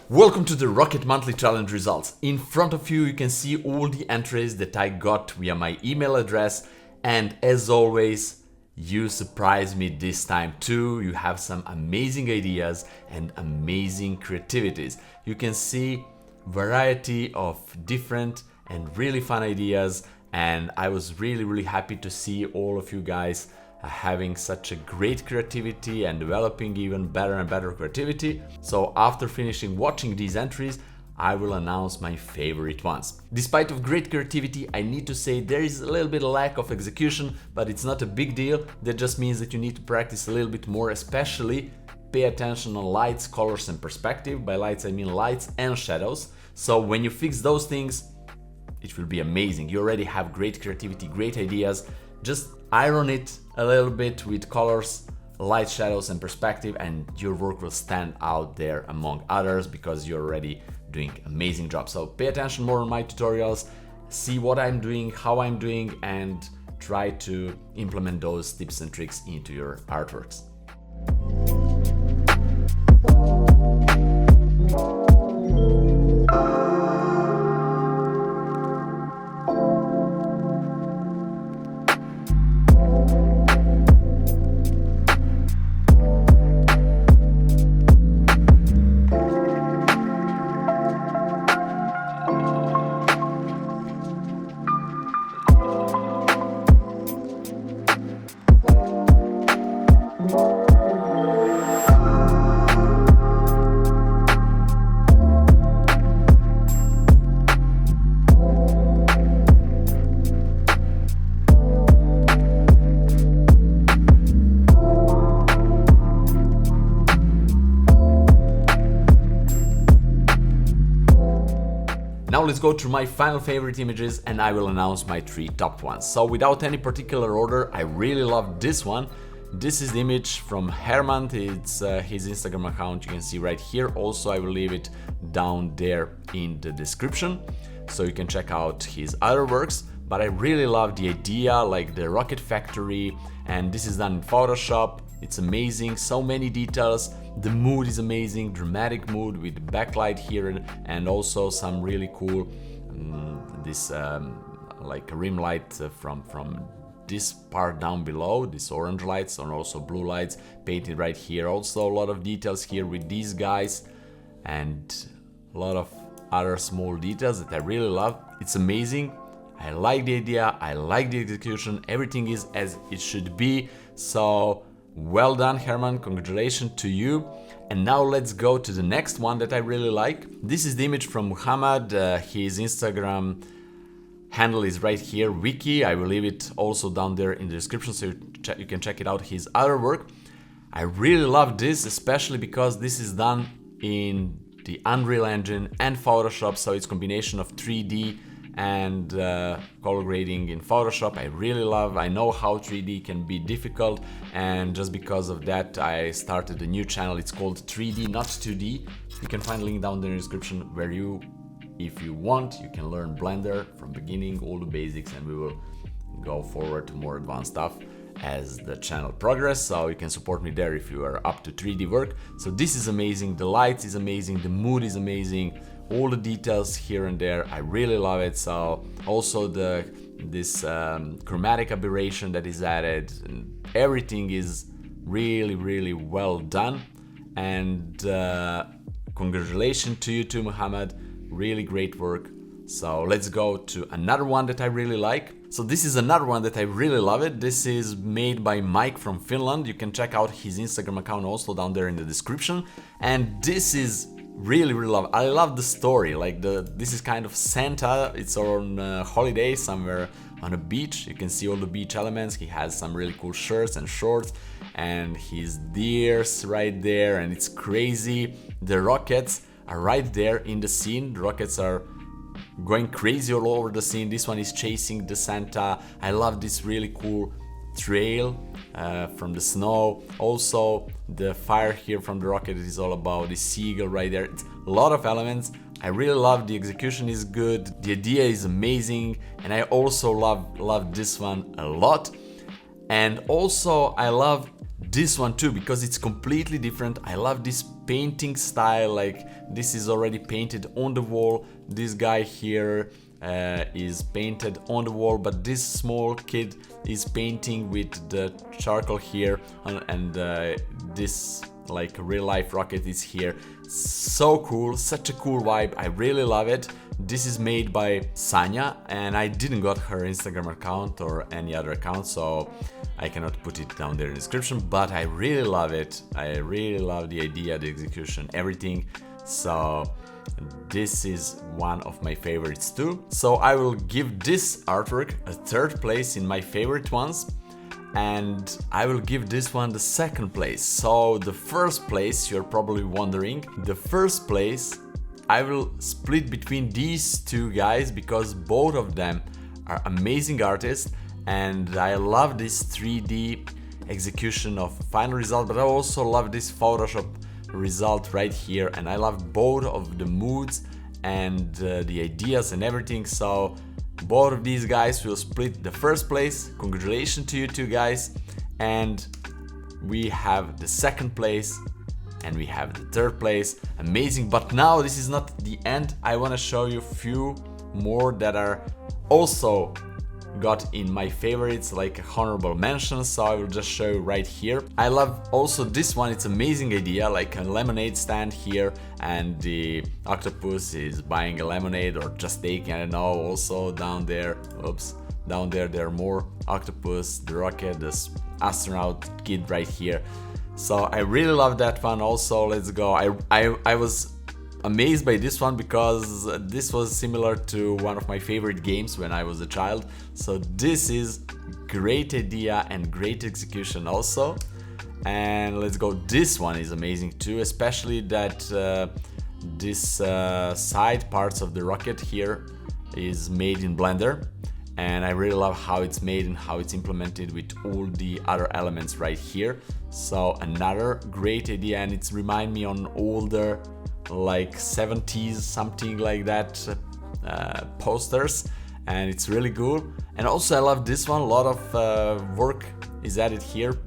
Welcome to the Rocket Monthly Challenge results. In front of you, you can see all the entries that I got via my email address. And as always, you surprised me this time too. You have some amazing ideas and amazing creativities. You can see variety of different and really fun ideas. And I was really happy to see all of you guys having such a great creativity and developing even better and better creativity. So after finishing watching these entries, I will announce my favorite ones. Despite of great creativity, I need to say there is a little bit of lack of execution, but it's not a big deal. That just means that you need to practice a little bit more, especially pay attention on lights, colors and perspective. By lights I mean lights and shadows. So when you fix those things, it will be amazing. You already have great creativity, great ideas. Just iron it a little bit with colors, light, shadows and perspective, and your work will stand out there among others because you're already doing amazing job. So pay attention more on my tutorials, see what I'm doing, how I'm doing, and try to implement those tips and tricks into your artworks. Now let's go to my final favorite images and I will announce my 3 top ones. So without any particular order, I really love this one. This is the image from Herman. It's his Instagram account. You can see right here. Also, I will leave it down there in the description so you can check out his other works. But I really love the idea, like the rocket factory, and this is done in Photoshop. It's amazing, so many details. The mood is amazing, dramatic mood with backlight here and also some really cool like rim light from this part down below, these orange lights and also blue lights painted right here. Also a lot of details here with these guys and a lot of other small details that I really love. It's amazing. I like the idea, I like the execution, everything is as it should be. So well done, Herman, congratulations to you. And now let's go to the next one that I really like. This is the image from Muhammad. His Instagram handle is right here, Wiki. I will leave it also down there in the description so you can check it out, his other work. I really love this, especially because this is done in the Unreal Engine and Photoshop, so it's a combination of 3D and color grading in Photoshop. I really love. I know how 3D can be difficult, and just because of that I started a new channel. It's called 3D not 2D. You can find a link down there in the description where you, if you want, you can learn Blender from beginning, all the basics, and we will go forward to more advanced stuff as the channel progress. So you can support me there if you are up to 3D work. So this is amazing, the lights is amazing, the mood is amazing, all the details here and there, I really love it. So also this chromatic aberration that is added, and everything is really well done. And congratulations to you too, Muhammad, really great work. So let's go to another one that I really like. So this is another one that I really love it. This is made by Mike from Finland. You can check out his Instagram account also down there in the description. And this is really love. I love the story. Like this is kind of Santa. It's on holiday somewhere on a beach. You can see all the beach elements. He has some really cool shirts and shorts, and his deers right there, and it's crazy. The rockets are right there in the scene. The rockets are going crazy all over the scene. This one is chasing the Santa. I love this really cool trail from the snow. Also the fire here from the rocket is all about the seagull right there. It's a lot of elements. I really love the execution is good, the idea is amazing, and I also love this one a lot. And also I love this one too because it's completely different. I love this painting style, like this is already painted on the wall. This guy here is painted on the wall, but this small kid is painting with the charcoal here, and this like real life rocket is here. So cool, such a cool vibe. I really love it. This is made by Sanya, and I didn't got her Instagram account or any other account, so I cannot put it down there in the description, but I really love it. I really love the idea, the execution, everything. So this is one of my favorites too. So I will give this artwork a 3rd place in my favorite ones, and I will give this one the 2nd place. So the 1st place, you're probably wondering, the 1st place I will split between these two guys because both of them are amazing artists, and I love this 3D execution of final result, but I also love this Photoshop result right here, and I love both of the moods and the ideas and everything. So both of these guys will split the 1st place. Congratulations to you two guys. And we have the 2nd place and we have the 3rd place. Amazing. But now this is not the end. I want to show you a few more that are also got in my favorites, like honorable mentions. So I will just show you right here. I love also this one. It's amazing idea, like a lemonade stand here, and the octopus is buying a lemonade or just taking, I don't know. Also down there, oops, down there are more octopus, the rocket, this astronaut kid right here. So I really love that one. Also, let's go. I was amazed by this one because this was similar to one of my favorite games when I was a child. So this is great idea and great execution also. And let's go, this one is amazing too, especially that this side parts of the rocket here is made in Blender, and I really love how it's made and how it's implemented with all the other elements right here. So another great idea, and it's remind me on older like 70s something like that posters, and it's really cool. And also I love this one. A lot of work is added here.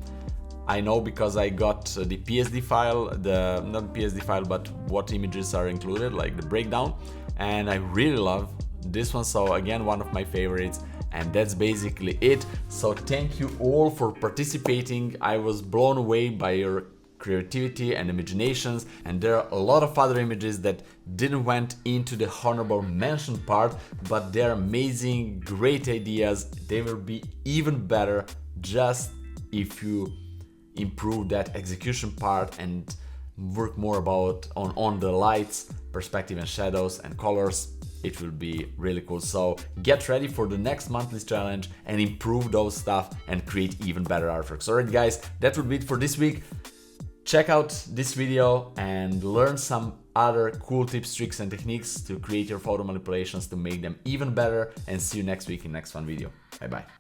I know because I got the PSD file, not PSD file, but what images are included, like the breakdown, and I really love this one. So again, one of my favorites. And that's basically it. So thank you all for participating. I was blown away by your creativity and imaginations, and there are a lot of other images that didn't went into the honorable mention part, but they're amazing, great ideas. They will be even better just if you improve that execution part and work more about on the lights, perspective and shadows and colors. It will be really cool. So get ready for the next monthly challenge and improve those stuff and create even better artworks. Alright guys, that would be it for this week. Check out this video and learn some other cool tips, tricks and techniques to create your photo manipulations to make them even better, and see you next week in next fun video. Bye bye.